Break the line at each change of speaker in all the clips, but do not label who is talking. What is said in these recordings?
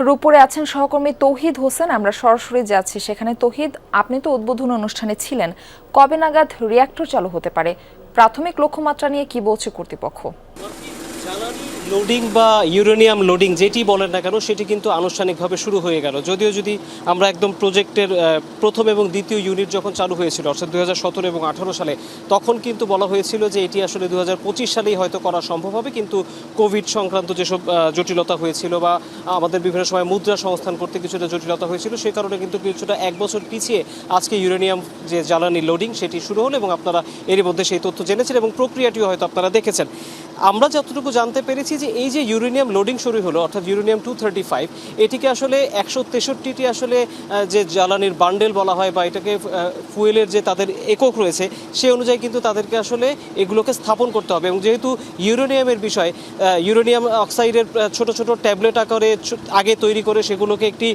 রূপপুরে আছেন সহকর্মী তৌহিদ হোসেন, আমরা সরাসরি যাচ্ছি সেখানে। তৌহিদ, আপনি তো উদ্বোধন অনুষ্ঠানে ছিলেন, কবে নাগাদ রিঅ্যাক্টর চালু হতে পারে? প্রাথমিক লক্ষ্যমাত্রা নিয়ে কি বলছে কর্তৃপক্ষ?
জ্বালানি লোডিং বা ইউরেনিয়াম লোডিং যেটি বলেন না কেন সেটি কিন্তু আনুষ্ঠানিকভাবে শুরু হয়ে গেল। যদিও যদি আমরা একদম প্রজেক্টের প্রথম এবং দ্বিতীয় ইউনিট যখন চালু হয়েছিল অর্থাৎ 2017 এবং 2018 সালে, তখন কিন্তু বলা হয়েছিল যে এটি আসলে 2025 সালেই হয়তো করা সম্ভব হবে, কিন্তু কোভিড সংক্রান্ত যেসব জটিলতা হয়েছিল বা আমাদের বিভিন্ন সময় মুদ্রা সংস্থান করতে কিছুটা জটিলতা হয়েছিল, সেই কারণে কিন্তু কিছুটা এক বছর পিছিয়ে আজকে ইউরেনিয়াম যে জ্বালানি লোডিং সেটি শুরু হলো এবং আপনারা এরই মধ্যে সেই তথ্য জেনেছেন এবং প্রক্রিয়াটিও হয়তো আপনারা দেখেছেন। আমরা যতটুকু জানতে পেরেছি যে এই যে ইউরেনিয়াম লোডিং শুরু হলো অর্থাৎ ইউরেনিয়াম 235, এটিকে আসলে 163টি আসলে যে জ্বালানির বান্ডেল বলা হয় বা এটাকে ফুয়েলের যে তাদের একক রয়েছে সেই অনুযায়ী কিন্তু তাদেরকে আসলে এগুলোকে স্থাপন করতে হবে। এবং যেহেতু ইউরেনিয়ামের বিষয়, ইউরেনিয়াম অক্সাইডের ছোট ছোট ট্যাবলেট আকারে আগে তৈরি করে সেগুলোকে একটি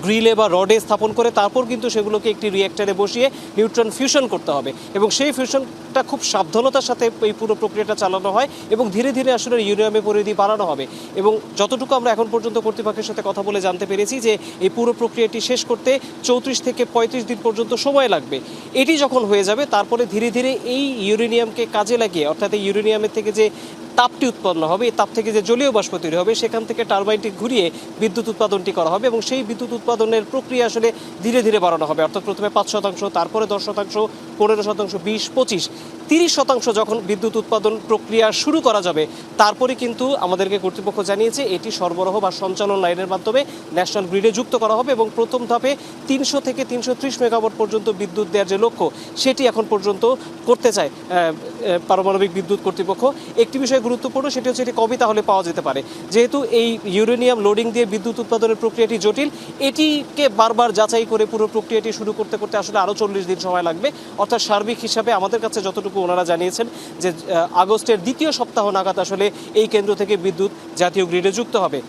গ্রিলে বা রডে স্থাপন করে তারপর কিন্তু সেগুলোকে একটি রিঅ্যাক্টরে বসিয়ে নিউট্রন ফিউশন করতে হবে এবং সেই ফিউশনটা খুব সাবধানতার সাথে এই পুরো প্রক্রিয়াটা চালানো হয় এবং ধীরে ধীরে আসলে ইউরেনিয়ামের পরিধি বাড়ানো হবে। এবং যতটুকু আমরা এখন পর্যন্ত কর্তৃপক্ষের সাথে কথা বলে জানতে পেরেছি যে এই পুরো প্রক্রিয়াটি শেষ করতে 34 থেকে 35 দিন পর্যন্ত সময় লাগবে। এটি যখন হয়ে যাবে তারপরে ধীরে ধীরে এই ইউরেনিয়ামকে কাজে লাগিয়ে অর্থাৎ এই ইউরেনিয়ামের থেকে যে তাপটি উৎপন্ন হবে, এই তাপ থেকে যে জলীয় বাষ্প তৈরি হবে সেখান থেকে টারবাইনটি ঘুরিয়ে বিদ্যুৎ উৎপাদনটি করা হবে এবং সেই বিদ্যুৎ উৎপাদনের প্রক্রিয়া আসলে ধীরে ধীরে বাড়ানো হবে। অর্থাৎ প্রথমে 5%, তারপরে 10%, 15%, 20, 25, 30% যখন বিদ্যুৎ উৎপাদন প্রক্রিয়া শুরু করা যাবে তারপরে কিন্তু আমাদেরকে কর্তৃপক্ষ জানিয়েছে এটি সরবরাহ বা সঞ্চালন লাইনের মাধ্যমে ন্যাশনাল গ্রিডে যুক্ত করা হবে এবং প্রথম ধাপে 300 থেকে 330 মেগাওয়াট পর্যন্ত বিদ্যুৎ দেওয়ার যে লক্ষ্য সেটি এখন পর্যন্ত করতে চায় পারমাণবিক বিদ্যুৎ কর্তৃপক্ষ। একটি বিষয় গুরুত্বপূর্ণ, সেটি হচ্ছে এটি কবে তাহলে পাওয়া যেতে পারে। যেহেতু এই ইউরেনিয়াম লোডিং দিয়ে বিদ্যুৎ উৎপাদনের প্রক্রিয়াটি জটিল, এটিকে বারবার যাচাই করে পুরো প্রক্রিয়াটি শুরু করতে করতে আসলে আরও 40 দিন সময় লাগবে। অর্থাৎ সার্বিক হিসাবে আমাদের কাছে যতটুকু ওনারা জানিয়েছেন যে আগস্টের দ্বিতীয় সপ্তাহ নাগাদ আসলে এই কেন্দ্র থেকে বিদ্যুৎ জাতীয় গ্রিডে যুক্ত হবে।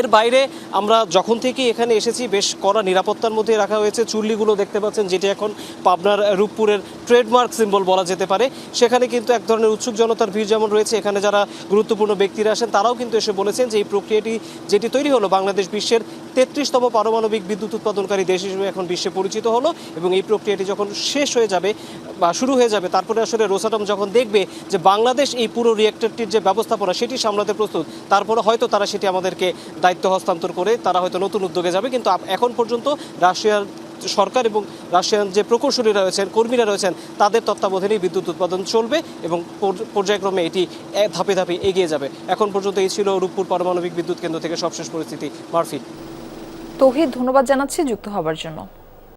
এর বাইরে আমরা যখন থেকে এখানে এসেছি বেশ কড়া নিরাপত্তার মধ্যে রাখা হয়েছে। চুল্লিগুলো দেখতে পাচ্ছেন যেটি এখন পাবনার রূপপুরের ট্রেডমার্ক সিম্বল বলা যেতে পারে, সেখানে কিন্তু এক ধরনের উৎসুক জনতার ভিড় যেমন রয়েছে, এখানে যারা গুরুত্বপূর্ণ ব্যক্তিরা আসেন তারাও কিন্তু এসে বলেছেন যে এই প্রক্রিয়াটি যেটি তৈরি হলো, বাংলাদেশ বিশ্বের 33তম পারমাণবিক বিদ্যুৎ উৎপাদনকারী দেশ হিসেবে এখন বিশ্বে পরিচিত হলো এবং এই প্রক্রিয়াটি যখন শেষ হয়ে যাবে বা শুরু হয়ে যাবে তারপরে আসলে রোসাটম যখন দেখবে যে বাংলাদেশ এই পুরো রিঅ্যাক্টরটির যে ব্যবস্থাপনা সেটি সামলাতে প্রস্তুত, তারপরে হয়তো তারা সেটি আমাদেরকে দায়িত্ব হস্তান্তর করে তারা হয়তো নতুন উদ্যোগে যাবে। কিন্তু এখন পর্যন্ত রাশিয়ার সরকার এবং রাশিয়ান যে প্রকৌশলীরা রয়েছেন, কর্মীরা রয়েছেন, তাদের তত্ত্বাবধানেই বিদ্যুৎ উৎপাদন চলবে এবং পর্যায়ক্রমে এটি ধাপে ধাপে এগিয়ে যাবে। এখন পর্যন্ত এই ছিল রূপপুর পারমাণবিক বিদ্যুৎ কেন্দ্র থেকে সবশেষ পরিস্থিতি। মারফি।
তৌহিদ, ধন্যবাদ জানাচ্ছি যুক্ত হবার জন্য।